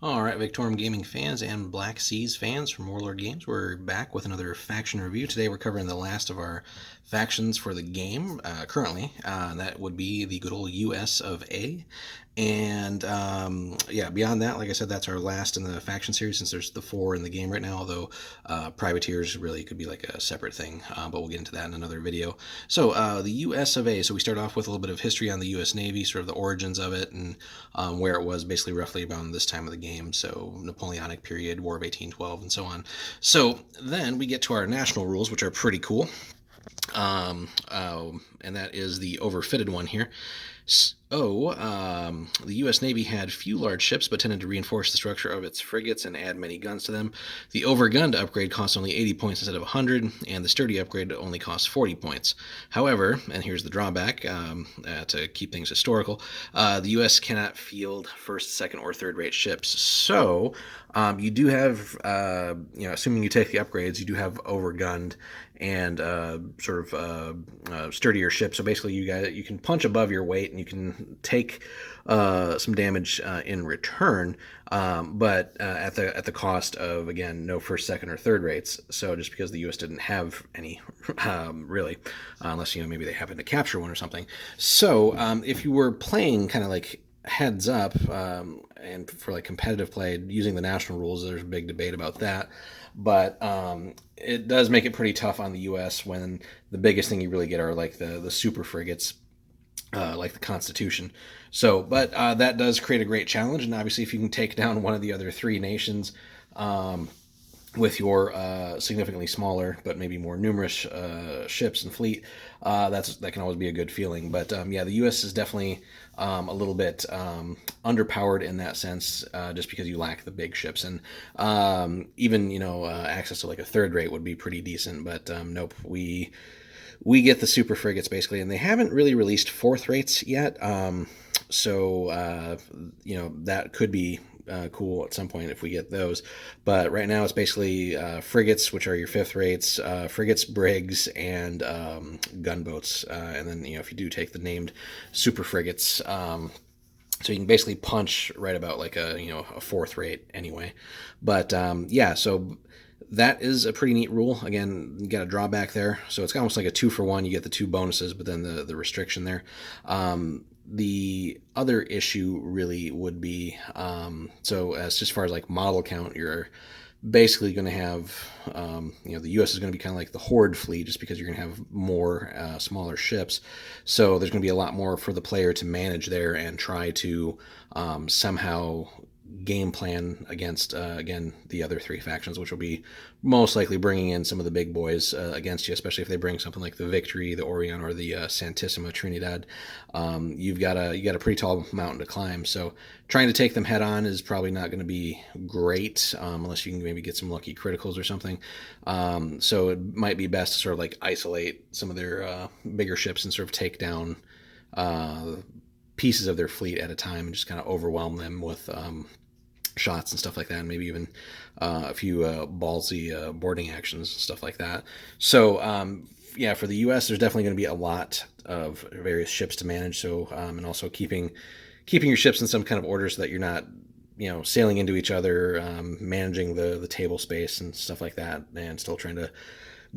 All right, Victorum Gaming fans and Black Seas fans from Warlord Games, we're back with another faction review. Today we're covering the last of our factions for the game currently. That would be the good old US of A. And yeah, beyond that, like I said, that's our last in the faction series since there's the four in the game right now, although privateers really could be like a separate thing, but we'll get into that in another video. So the US of A, so we start off with a little bit of history on the US Navy, sort of the origins of it, and where it was basically roughly around this time of the game, so Napoleonic period, War of 1812, and so on. So then we get to our national rules, which are pretty cool. And that is the overfitted one here. The U.S. Navy had few large ships, but tended to reinforce the structure of its frigates and add many guns to them. The overgunned upgrade costs only 80 points instead of 100, and the sturdy upgrade only costs 40 points. However, and here's the drawback to keep things historical, the U.S. cannot field first, second, or third rate ships. So you do have, assuming you take the upgrades, you do have overgunned and sturdier ships. So basically, you can punch above your weight and you can take some damage in return, but at the cost of, again, no first, second, or third rates. So just because the U.S. didn't have any, really, unless maybe they happened to capture one or something. So if you were playing kind of like heads up, and for like competitive play using the national rules, there's a big debate about that. But it does make it pretty tough on the U.S. when the biggest thing you really get are like the super frigates, like the Constitution. So, but that does create a great challenge, and obviously, if you can take down one of the other three nations with your significantly smaller but maybe more numerous ships and fleet, that can always be a good feeling. But yeah, the U.S. is definitely a little bit underpowered in that sense, just because you lack the big ships, and even access to like a third rate would be pretty decent. But nope, we get the super frigates basically, and they haven't really released fourth rates yet. So that could be cool at some point if we get those. But right now it's basically frigates, which are your fifth rates, frigates, brigs, and gunboats. And then if you do take the named super frigates, so you can basically punch right about like a fourth rate anyway. But yeah, so that is a pretty neat rule. Again, you got a drawback there, so it's almost like a 2-for-1. You get the two bonuses, but then the restriction there. The other issue really would be, so as far as like model count, you're basically going to have, the U.S. is going to be kind of like the horde fleet, just because you're going to have more smaller ships. So there's going to be a lot more for the player to manage there and try to somehow game plan against, again, the other three factions, which will be most likely bringing in some of the big boys against you, especially if they bring something like the Victory, the Orion, or the Santissima Trinidad. You've got a pretty tall mountain to climb, so trying to take them head on is probably not going to be great, unless you can maybe get some lucky criticals or something. So it might be best to sort of like isolate some of their bigger ships and sort of take down pieces of their fleet at a time and just kind of overwhelm them with shots and stuff like that, and maybe even a few ballsy boarding actions and stuff like that. So yeah, for the U.S., there's definitely going to be a lot of various ships to manage. So and also keeping your ships in some kind of order so that you're not sailing into each other, managing the table space and stuff like that, and still trying to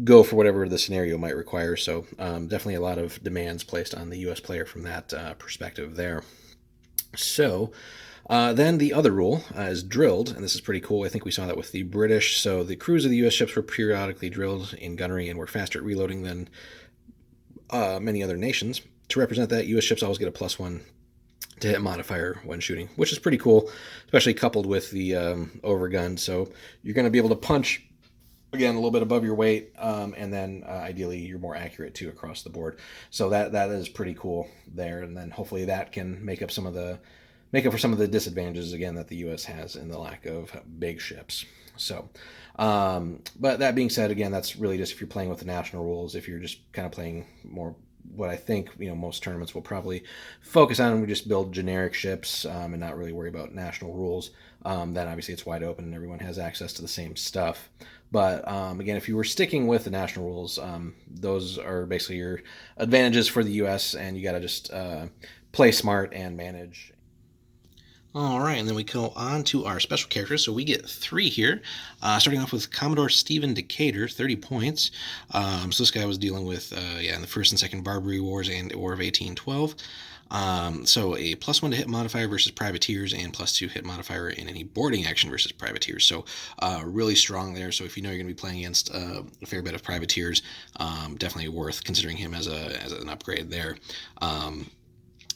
go for whatever the scenario might require. So definitely a lot of demands placed on the U.S. player from that perspective there. So then the other rule is drilled, and this is pretty cool. I think we saw that with the British. So the crews of the U.S. ships were periodically drilled in gunnery and were faster at reloading than many other nations. To represent that, U.S. ships always get a +1 to hit modifier when shooting, which is pretty cool, especially coupled with the overgun. So you're going to be able to punch, again, a little bit above your weight, and then ideally you're more accurate too across the board. So that is pretty cool there, and then hopefully that can make up for some of the disadvantages, again, that the U.S. has in the lack of big ships. So, but that being said, again, that's really just if you're playing with the national rules. If you're just kind of playing more what I think most tournaments will probably focus on, we just build generic ships and not really worry about national rules. Then obviously it's wide open and everyone has access to the same stuff. But again, if you were sticking with the national rules, those are basically your advantages for the U.S., and you got to just play smart and manage. All right, and then we go on to our special characters. So we get 3 here, starting off with Commodore Stephen Decatur, 30 points. So this guy was dealing with, in the First and Second Barbary Wars and War of 1812. So a +1 to hit modifier versus privateers and +2 hit modifier in any boarding action versus privateers. So really strong there. So if you know you're going to be playing against a fair bit of privateers, definitely worth considering him as an upgrade there.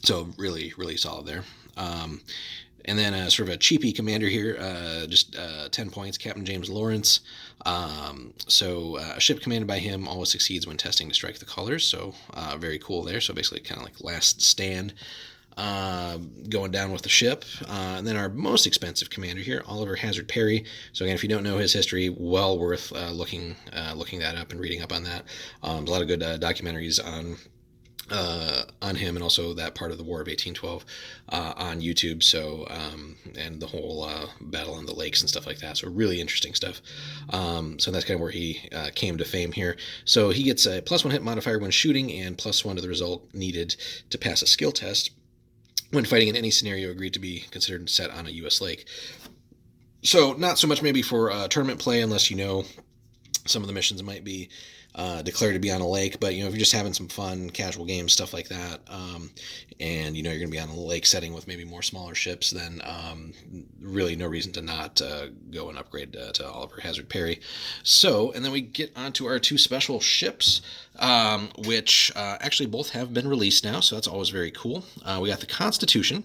So really, really solid there. And then sort of a cheapy commander here, just 10 points, Captain James Lawrence. So a ship commanded by him always succeeds when testing to strike the colors. So very cool there. So basically kind of like last stand going down with the ship. And then our most expensive commander here, Oliver Hazard Perry. So again, if you don't know his history, well worth looking that up and reading up on that. There's a lot of good documentaries on him, and also that part of the War of 1812 on YouTube. So and the whole battle on the lakes and stuff like that. So really interesting stuff. So that's kind of where he came to fame here. So he gets a +1 hit modifier when shooting and +1 to the result needed to pass a skill test when fighting in any scenario agreed to be considered set on a U.S. lake. So not so much maybe for tournament play, unless you know some of the missions might be declared to be on a lake, but if you're just having some fun casual games, stuff like that, and you're going to be on a lake setting with maybe more smaller ships, then really no reason to not go and upgrade to Oliver Hazard Perry. So, and then we get onto our 2 special ships, which actually both have been released now, so that's always very cool. We got the Constitution,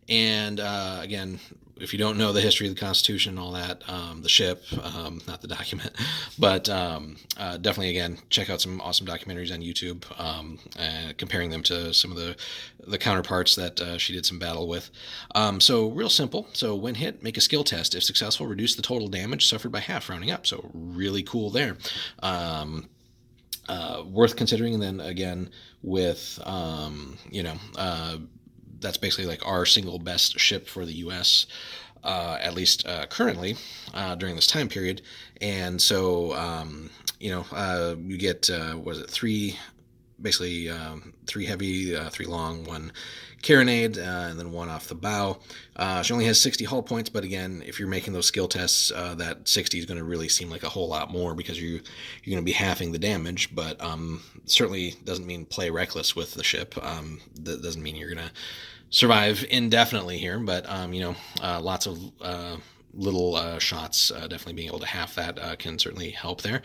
and again, if you don't know the history of the Constitution and all that, the ship, not the document, but definitely, again, check out some awesome documentaries on YouTube, comparing them to some of the counterparts that she did some battle with. So real simple. So when hit, make a skill test. If successful, reduce the total damage suffered by half, rounding up. So really cool there. Worth considering. And then again, with, that's basically like our single best ship for the U.S., at least currently during this time period. And so, you get, 3, basically 3 heavy, 3 long, 1 carronade, and then 1 off the bow. She only has 60 hull points, but again, if you're making those skill tests, that 60 is going to really seem like a whole lot more because you're going to be halving the damage, but certainly doesn't mean play reckless with the ship. That doesn't mean you're going to survive indefinitely here, but lots of little shots, definitely being able to half that can certainly help there.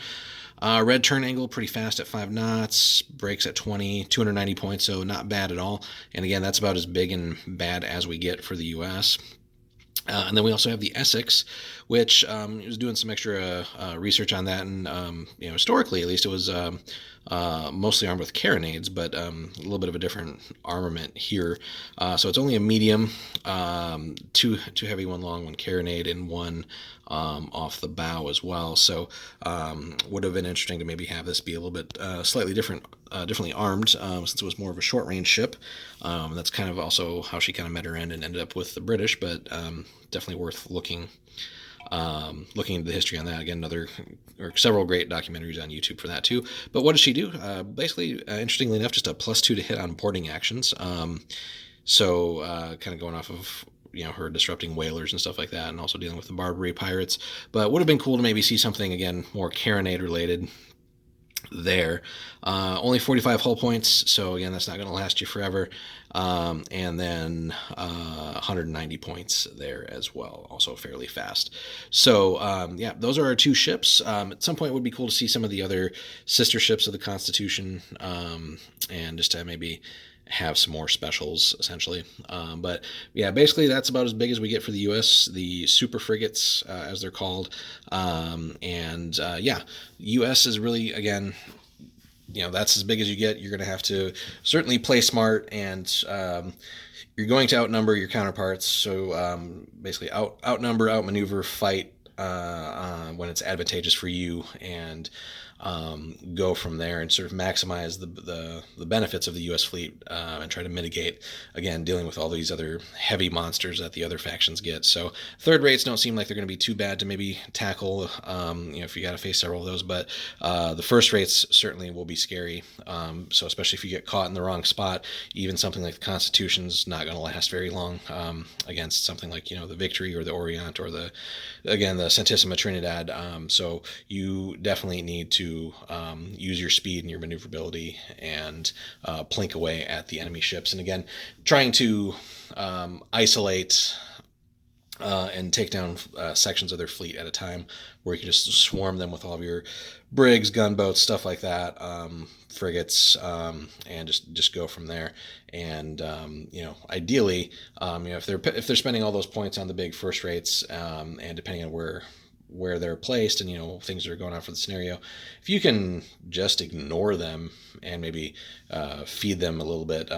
Red turn angle pretty fast at 5 knots, brakes at 20, 290 points, so not bad at all. And again, that's about as big and bad as we get for the US. And then we also have the Essex, which was doing some extra research on that, and historically at least it was mostly armed with carronades, but a little bit of a different armament here. So it's only a medium, 2 heavy, 1 long, 1 carronade, and 1 off the bow as well. So would have been interesting to maybe have this be a little bit slightly differently armed, since it was more of a short range ship. That's kind of also how she kind of met her end and ended up with the British, but definitely worth looking into the history on that. Again, several great documentaries on YouTube for that too. But what does she do? Basically, interestingly enough, just a +2 to hit on boarding actions. So kind of going off of her disrupting whalers and stuff like that, and also dealing with the Barbary pirates. But would have been cool to maybe see something again more carronade related there. Only 45 hull points, so again, that's not going to last you forever. And then 190 points there as well, also fairly fast. So those are our 2 ships. At some point it would be cool to see some of the other sister ships of the Constitution, and just to maybe have some more specials, essentially. But yeah, basically that's about as big as we get for the U.S., the super frigates, as they're called. U.S. is really, again, that's as big as you get. You're going to have to certainly play smart, and you're going to outnumber your counterparts. So basically outnumber, outmaneuver, fight when it's advantageous for you, and go from there and sort of maximize the benefits of the U.S. fleet and try to mitigate, again, dealing with all these other heavy monsters that the other factions get. So third rates don't seem like they're going to be too bad to maybe tackle, if you got to face several of those. But the first rates certainly will be scary. So especially if you get caught in the wrong spot, even something like the Constitution's not going to last very long against something like the Victory or the Orient or the Santissima Trinidad. So you definitely need to use your speed and your maneuverability and plink away at the enemy ships. And again, trying to isolate and take down sections of their fleet at a time, where you can just swarm them with all of your brigs, gunboats, stuff like that, frigates, and just go from there. And ideally, if they're spending all those points on the big first rates, and depending on where they're placed and things that are going on for the scenario, if you can just ignore them and maybe feed them a little bit,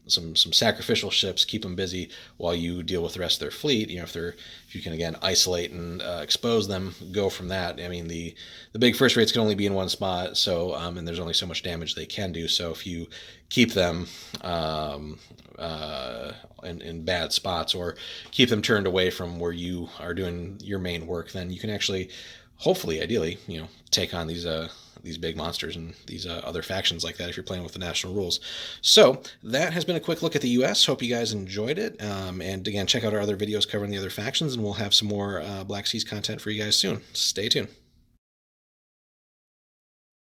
some sacrificial ships, keep them busy while you deal with the rest of their fleet. If you can again isolate and expose them, go from that. I mean, the big first rates can only be in one spot, so and there's only so much damage they can do. So if you keep them in bad spots, or keep them turned away from where you are doing your main work, then you can actually, hopefully, ideally, take on these big monsters and these other factions like that if you're playing with the national rules. So that has been a quick look at the U.S. Hope you guys enjoyed it. And again, check out our other videos covering the other factions, and we'll have some more Black Seas content for you guys soon. Stay tuned.